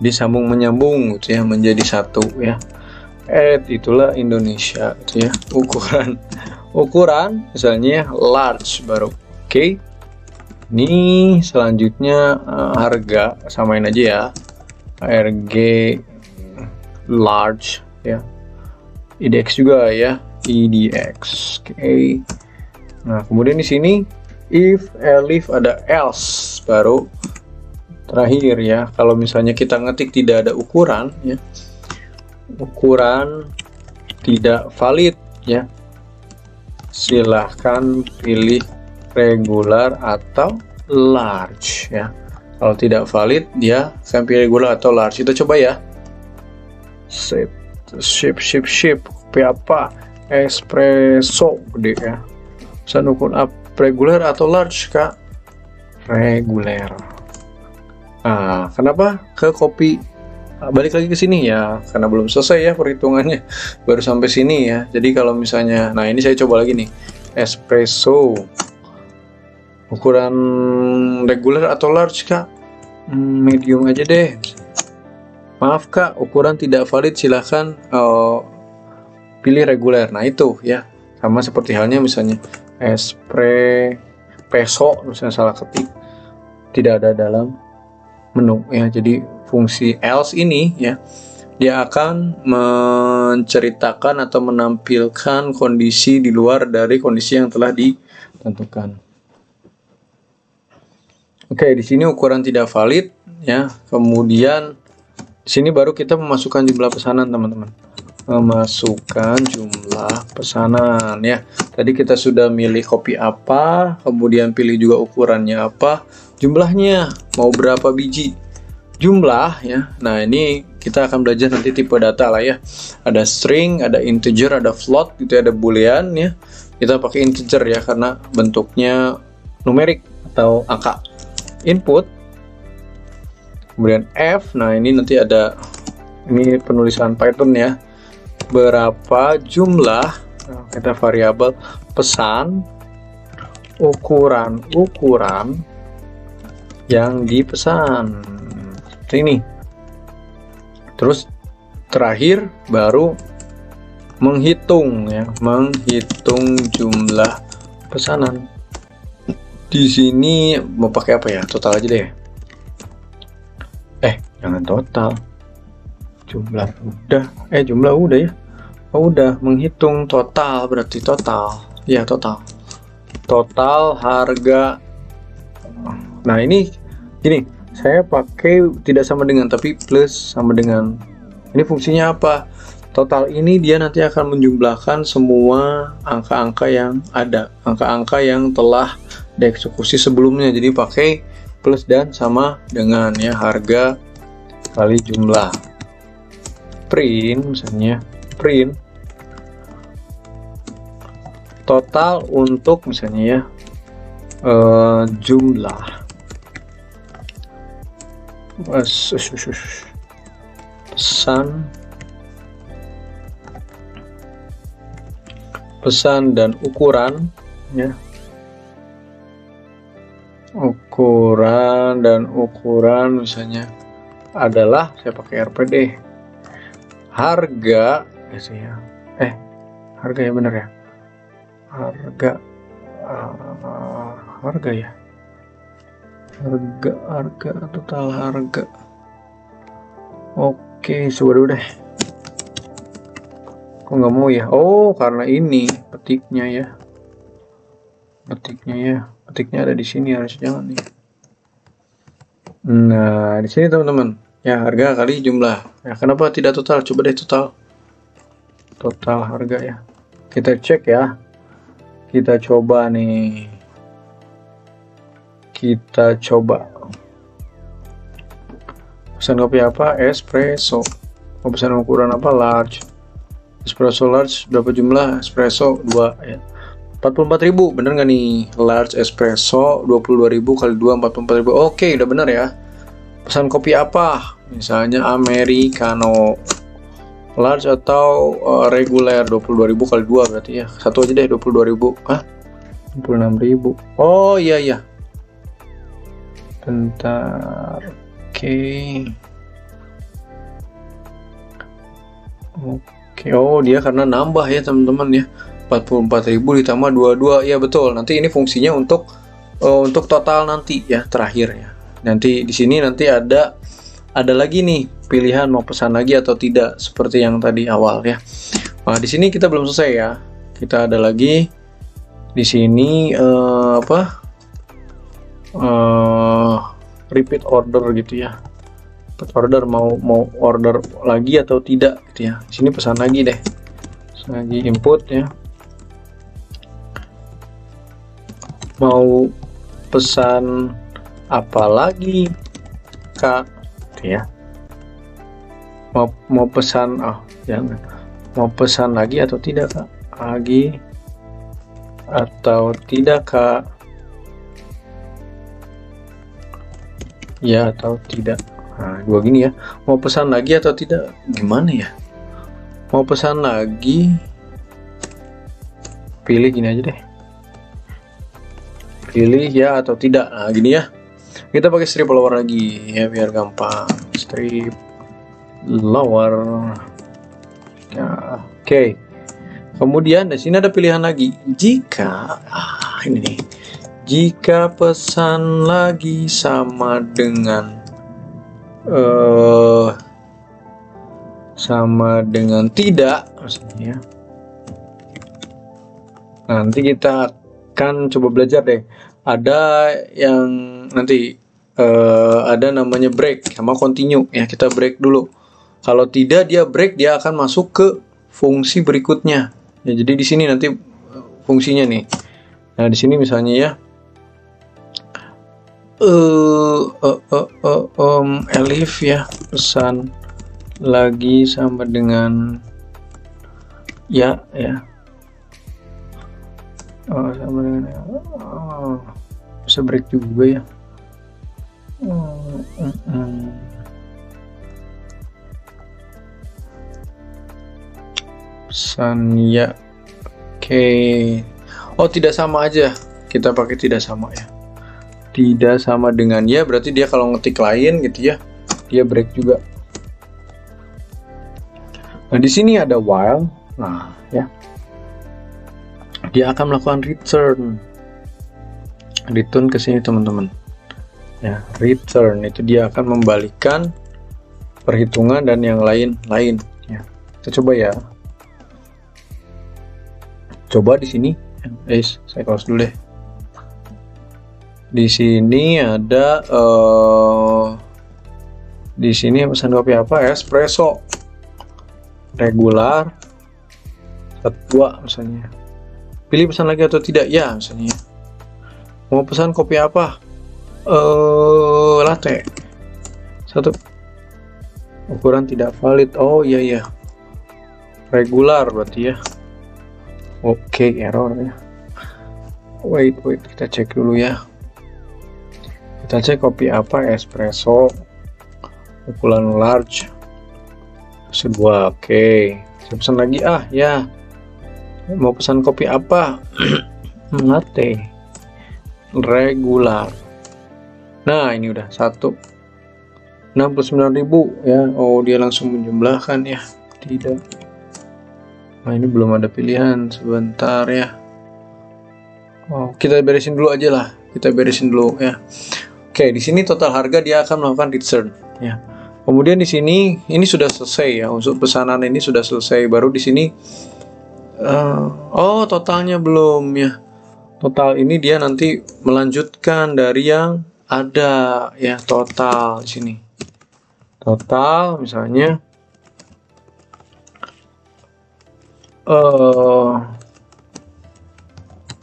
disambung menyambung gitu ya, menjadi satu ya. Itulah Indonesia gitu ya, ukuran misalnya large baru. Oke. Ini selanjutnya harga, samain aja ya, RG large ya, IDX juga ya, IDX. Oke. Nah, kemudian di sini if, elif, ada else baru terakhir ya. Kalau misalnya kita ngetik tidak ada ukuran ya, ukuran tidak valid ya, silahkan pilih regular atau large ya. Kalau tidak valid, dia akan pilih regular atau large. Kita coba ya. Ship kopi apa? Espresso gede ya. Pesan ukur up, regular atau large Kak? Reguler. Nah, kenapa ke kopi? Balik lagi ke sini ya, karena belum selesai ya perhitungannya, baru sampai sini ya. Jadi kalau misalnya, nah ini saya coba lagi nih, espresso ukuran regular atau large Kak? Medium aja deh. Maaf Kak, ukuran tidak valid, silahkan pilih reguler. Nah itu ya, sama seperti halnya misalnya espresso, misalnya salah ketik, tidak ada dalam menu ya. Jadi fungsi else ini ya, dia akan menceritakan atau menampilkan kondisi di luar dari kondisi yang telah ditentukan. Oke, di sini ukuran tidak valid ya. Kemudian di sini baru kita memasukkan jumlah pesanan teman-teman. Memasukkan jumlah pesanan ya. Tadi kita sudah milih kopi apa, kemudian pilih juga ukurannya apa, jumlahnya mau berapa biji. Jumlah ya. Nah, ini kita akan belajar nanti tipe data lah ya. Ada string, ada integer, ada float gitu, ada boolean ya. Kita pakai integer ya karena bentuknya numerik atau angka. Input, kemudian F. Nah, ini nanti ada, ini penulisan Python ya, berapa jumlah, nah, kita variabel pesan ukuran yang dipesan seperti ini. Terus terakhir baru menghitung ya, menghitung jumlah pesanan. Di sini mau pakai apa ya? Total aja deh. Jangan total. jumlah udah, jumlah udah ya. Oh, udah menghitung total, berarti total ya, total harga. Nah ini gini, saya pakai tidak sama dengan, tapi plus sama dengan. Ini fungsinya apa? Total ini dia nanti akan menjumlahkan semua angka-angka yang ada, angka-angka yang telah dieksekusi sebelumnya. Jadi pakai plus dan sama dengan ya, harga kali jumlah. Print misalnya, print total untuk misalnya ya, jumlah pesan dan ukuran ya, ukuran misalnya adalah, saya pakai RPD, harga ya, harga ya, bener ya, harga ya, harga total harga. Oke, sudah deh. Kok nggak mau ya? Oh, karena ini petiknya ya, petiknya ada di sini, harus jangan nih. Nah, di sini teman-teman ya, harga kali jumlah ya. Kenapa tidak total? Coba deh total harga ya, kita cek ya, kita coba nih, pesan kopi apa? Espresso. Mau pesan ukuran apa? Large. Espresso large berapa jumlah? Espresso 2 ya, 44.000, bener nggak nih? Large espresso 22.000 kali 2 44.000. Oke, udah bener ya. Pesan kopi apa? Misalnya americano large atau reguler, 22.000 kali 2 berarti ya, satu aja deh, 22.000. 26.000. Oh iya, bentar. Oke, oh dia karena nambah ya teman-teman ya, 44.000 ditambah 22 ya, betul. Nanti ini fungsinya untuk total nanti ya, terakhir ya. Nanti di sini nanti ada lagi nih pilihan mau pesan lagi atau tidak, seperti yang tadi awal ya. Nah, di sini kita belum selesai ya. Kita ada lagi di sini repeat order gitu ya. Order mau order lagi atau tidak gitu ya. Di sini pesan lagi deh. Pesan lagi, input ya. Mau pesan apa lagi, Kak? Gitu ya. Mau pesan, jangan. Mau pesan lagi atau tidak, Kak? Lagi atau tidak, Kak? Ya atau tidak. Nah, gua gini ya, mau pesan lagi atau tidak, gimana ya? Mau pesan lagi, pilih gini aja deh, pilih ya atau tidak. Nah gini ya, kita pakai strip lower lagi ya biar gampang. Strip lower ya, oke. Kemudian di sini ada pilihan lagi, jika ini nih, jika pesan lagi sama dengan tidak maksudnya. Nanti kita akan coba belajar deh, ada yang nanti ada namanya break sama continue ya, kita break dulu. Kalau tidak dia break, dia akan masuk ke fungsi berikutnya ya. Jadi di sini nanti fungsinya nih. Nah di sini misalnya ya, Elif ya, pesan lagi sama dengan ya sama dengan bisa break juga ya. Pesan ya, oke. Oh tidak sama aja, kita pakai tidak sama ya. Tidak sama dengan ya, berarti dia kalau ngetik lain gitu ya, dia break juga. Nah di sini ada while, nah ya, dia akan melakukan return ke sini teman-teman. Ya return itu dia akan membalikan perhitungan dan yang lain-lain ya. Kita coba ya. Coba di sini, saya close dulu deh. Di sini ada di sini pesan kopi apa? Espresso, regular, 2 misalnya. Pilih pesan lagi atau tidak ya misalnya. Mau pesan kopi apa? Latte. 1. Ukuran tidak valid. Oh iya. Regular berarti ya. Oke, error ya. Wait, kita cek dulu ya. Kita cek kopi apa? Espresso, ukuran large, 2. Oke. Saya pesan lagi ya. Mau pesan kopi apa? Latte, regular. Nah, ini udah 69.000 ya. Oh, dia langsung menjumlahkan ya. Tidak. Nah, ini belum ada pilihan, sebentar ya. Oh, kita beresin dulu aja lah. Kita beresin dulu ya. Oke, di sini total harga dia akan melakukan return ya. Kemudian di sini ini sudah selesai ya. Untuk pesanan ini sudah selesai. Baru di sini totalnya belum ya. Total ini dia nanti melanjutkan dari yang ada ya, total di sini. Total misalnya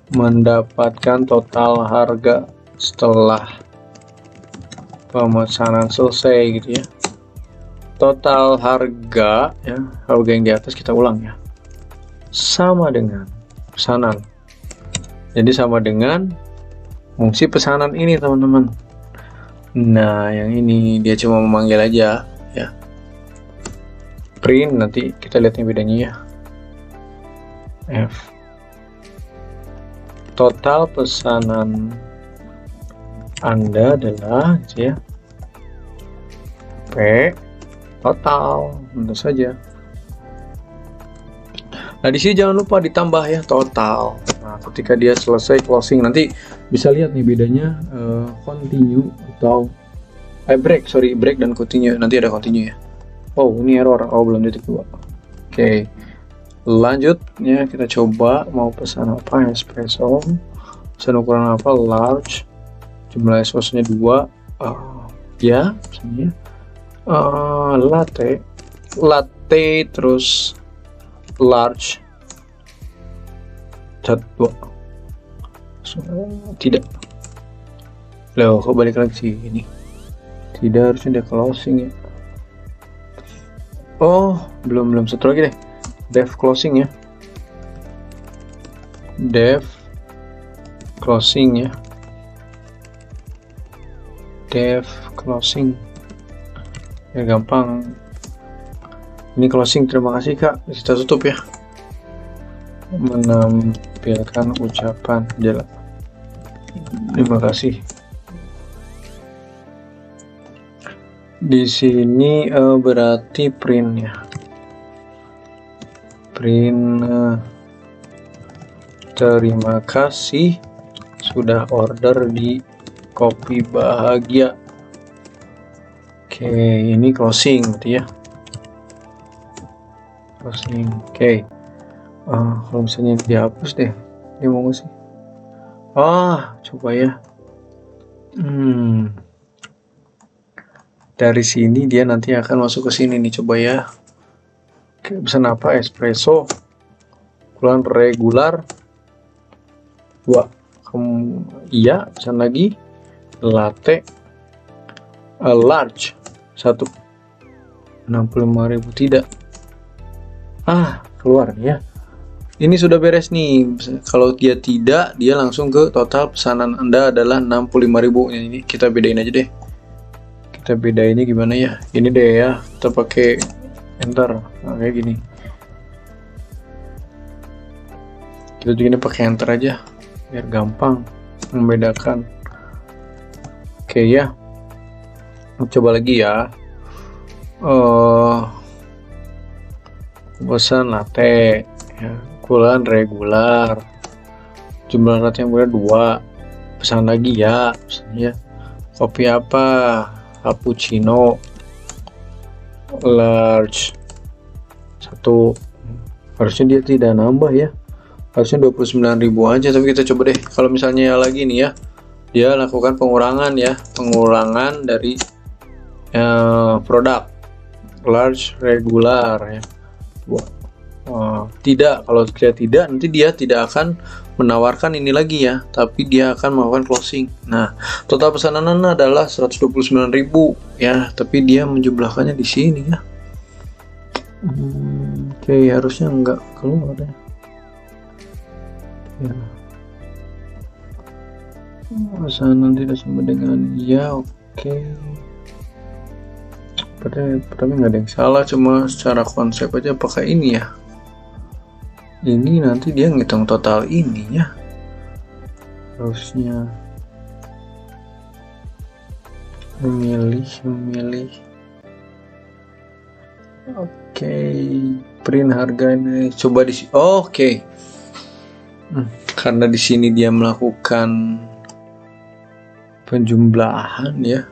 mendapatkan total harga setelah pemesanan selesai gitu ya. Total harga ya, harga yang di atas kita ulang ya, sama dengan pesanan. Jadi sama dengan fungsi pesanan ini teman-teman. Nah, yang ini dia cuma memanggil aja ya. Print, nanti kita lihat yang bedanya ya. F. Total pesanan Anda adalah ya. P. Total, tentu saja. Nah, di sini jangan lupa ditambah ya, total. Nah, ketika dia selesai closing, nanti bisa lihat nih bedanya continue atau break dan continue. Nanti ada continue ya. Oh, ini error. Oh, belum titik 2. Oke. Lanjut ya, kita coba mau pesan apa? Espresso, pesan ukuran apa? Large, jumlah espressonya 2 ya misalnya. Latte terus large 2. Tidak loh, kok balik lagi sih ini. Tidak, harusnya dia closing ya. Oh, belum satu lagi deh. Dev closing ya. Dev closing ya. Dev closing. Ya gampang. Ini closing, terima kasih Kak. Kita tutup ya. Menampilkan ucapan jalan. Terima kasih. Di sini berarti print ya. Print, terima kasih sudah order di Kopi Bahagia. Oke, ini closing berarti ya. Closing. Oke. Kalau misalnya dihapus deh, dia mau nggak sih? Coba ya. Dari sini dia nanti akan masuk ke sini nih, coba ya. Oke, pesan apa? Espresso, ukuran regular 2. Iya, pesan lagi. Latte, large 1. 65.000 tidak. Keluar ya. Ini sudah beres nih. Kalau dia tidak, dia langsung ke total pesanan Anda adalah 65.000. Ini kita bedain aja deh. Kita bedainnya gimana ya? Ini deh ya. Kita pakai enter. Nah, kayak gini. Kita juga ini pakai enter aja biar gampang membedakan. Oke ya. Coba lagi ya. Pesan latte ya, ukuran regular, jumlah latte yang boleh 2. Pesan lagi ya, misalnya kopi apa? Cappuccino large 1, harusnya dia tidak nambah ya, harusnya 29.000 aja. Tapi kita coba deh, kalau misalnya lagi nih ya, dia lakukan pengurangan ya, pengurangan dari produk large regular ya. Tidak, kalau kita tidak, nanti dia tidak akan menawarkan ini lagi ya, tapi dia akan melakukan closing. Nah, total pesanan adalah 129.000 ya, tapi dia menjumlahkannya di sini ya. Oke, harusnya enggak keluar ya. Pesanan tidak sama dengan ya, oke. Tapi nggak ada yang salah, cuma secara konsep aja pakai ini ya. Ini nanti dia ngitung total ini ya, harusnya memilih. Oke, print harga ini coba di sini. Oke. Karena di sini dia melakukan penjumlahan ya,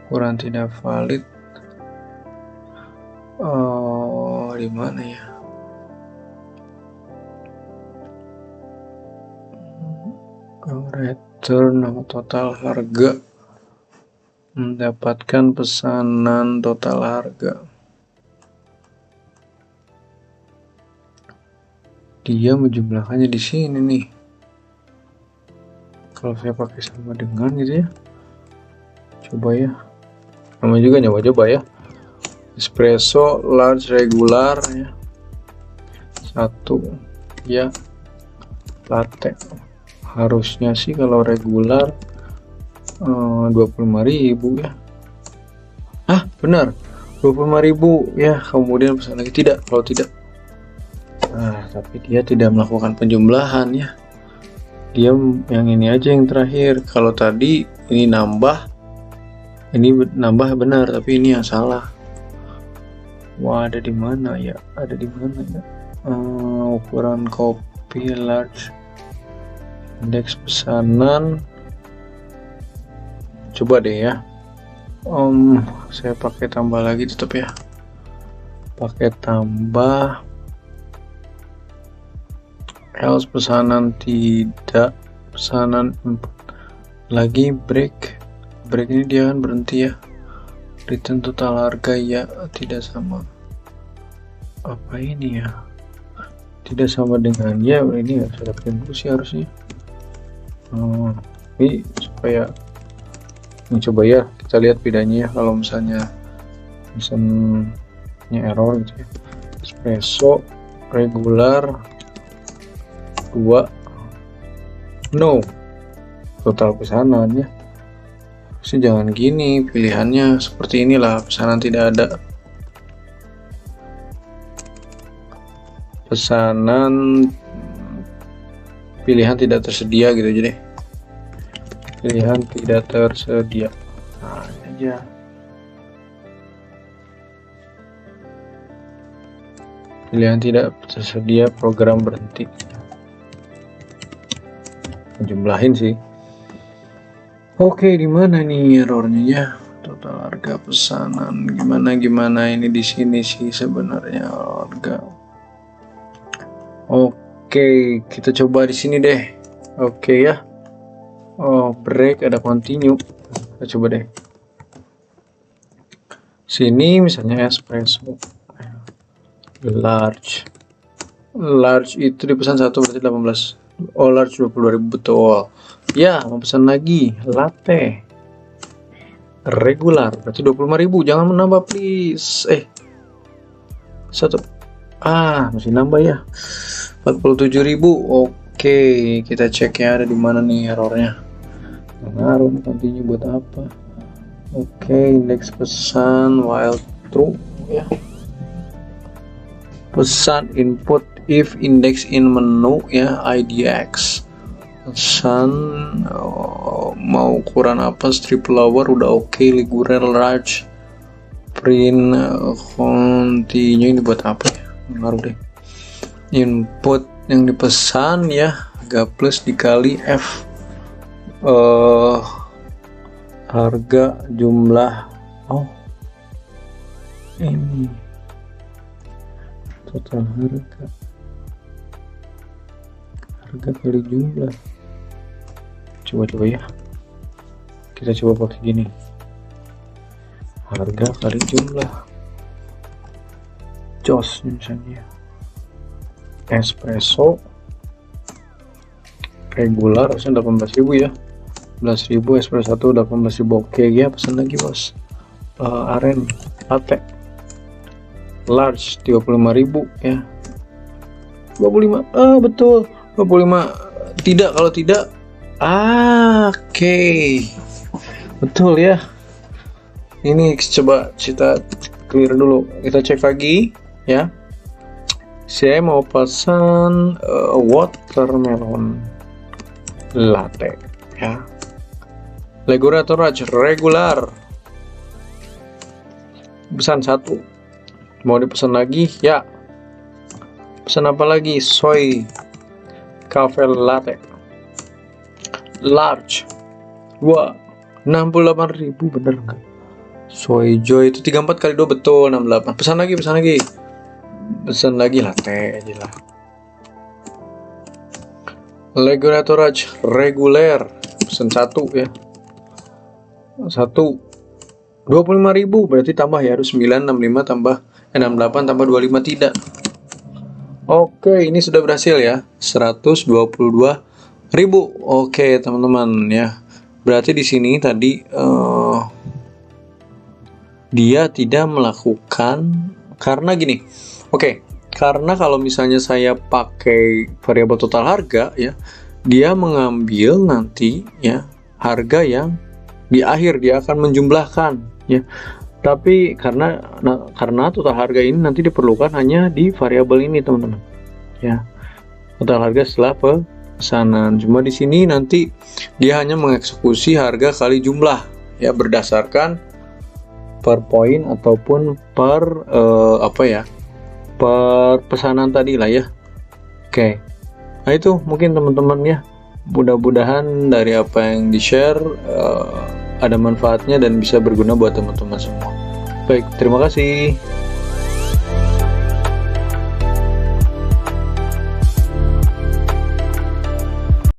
ukuran tidak valid. Di mana ya? Return total harga, mendapatkan pesanan total harga. Dia menjumlahkannya di sini nih. Kalau saya pakai sama dengan gitu ya, coba ya, nama juga nyoba ya, espresso large regular ya, 1 ya, latte. Harusnya sih kalau regular 25.000 ya. Benar, 25.000 ya. Kemudian pesan lagi tidak, kalau tidak. Tapi dia tidak melakukan penjumlahan ya. Dia yang ini aja yang terakhir. Kalau tadi ini nambah benar, tapi ini yang salah. Ada di mana ya? Ukuran kopi large, indeks pesanan. Coba deh ya. Saya pakai tambah lagi tetap ya. Pakai tambah else pesanan tidak, pesanan input lagi break ini dia kan berhenti ya. Return total harga ya, tidak sama. Apa ini ya? Tidak sama dengan ya, ini harus ada print dulu sih harusnya. Ini supaya ini coba ya, kita lihat bedanya ya kalau misalnya error gitu ya. Espresso regular 2 no total pesanan ya. Harusnya jangan gini, pilihannya seperti inilah, pesanan tidak ada, pesanan pilihan tidak tersedia gitu aja deh, pilihan tidak tersedia. Ini aja. Pilihan tidak tersedia, program berhenti. Jumlahin sih. Oke, di mana nih errornya ya? Total harga pesanan gimana ini di sini sih sebenarnya harga. Oke, kita coba di sini deh. Oke ya. Break ada continue. Kita coba deh. Sini misalnya espresso large itu dipesan 1 berarti 18. Large 22.000 betul. Ya, mau pesan lagi latte regular berarti 25.000. Jangan menambah please. 1 masih nambah ya, 47.000. Oke, kita cek ya ada di mana nih errornya. Ngaruh continue buat apa? Oke, indeks pesan while true ya. Pesan input if index in menu ya, IDX. Pesan mau ukuran apa, strip lower udah oke, regular large, print continue. Ini buat apa ya, ngaruh deh. Input yang dipesan ya, harga plus dikali F harga jumlah Ini total harga kali jumlah. Coba ya, kita coba pakai gini, harga kali jumlah. Jos misalnya espresso regular harusnya 18.000 ya, 11.000. espresso 1 18.000. Oke ya, pesan lagi bos. Aren latte large 25.000 ya, 25. Betul 25. Tidak, kalau tidak oke. Betul ya. Ini coba kita clear dulu, kita cek lagi ya. Saya mau pesan watermelon latte ya, regular pesan 1. Mau dipesan lagi ya, pesan apa lagi? Soy cafe latte large 68.000. bener nggak? Soy joy itu 34 kali 2 betul 68. Pesan lagi latte aja lah. Regular pesan 1 ya, 1 25.000. berarti tambah ya, harus 965 tambah 68 tambah 25. tidak. Oke, ini sudah berhasil ya, 122.000. Oke teman-teman ya, berarti di sini tadi dia tidak melakukan, karena gini. Oke, karena kalau misalnya saya pakai variabel total harga ya, dia mengambil nanti ya harga yang di akhir, dia akan menjumlahkan ya. Tapi karena total harga ini nanti diperlukan hanya di variabel ini teman-teman ya, total harga setelah pesanan. Cuma di sini nanti dia hanya mengeksekusi harga kali jumlah ya, berdasarkan per poin ataupun per per pesanan tadi lah ya. Oke, nah itu mungkin teman-teman ya, mudah-mudahan dari apa yang di share ada manfaatnya dan bisa berguna buat teman-teman semua. Baik, terima kasih.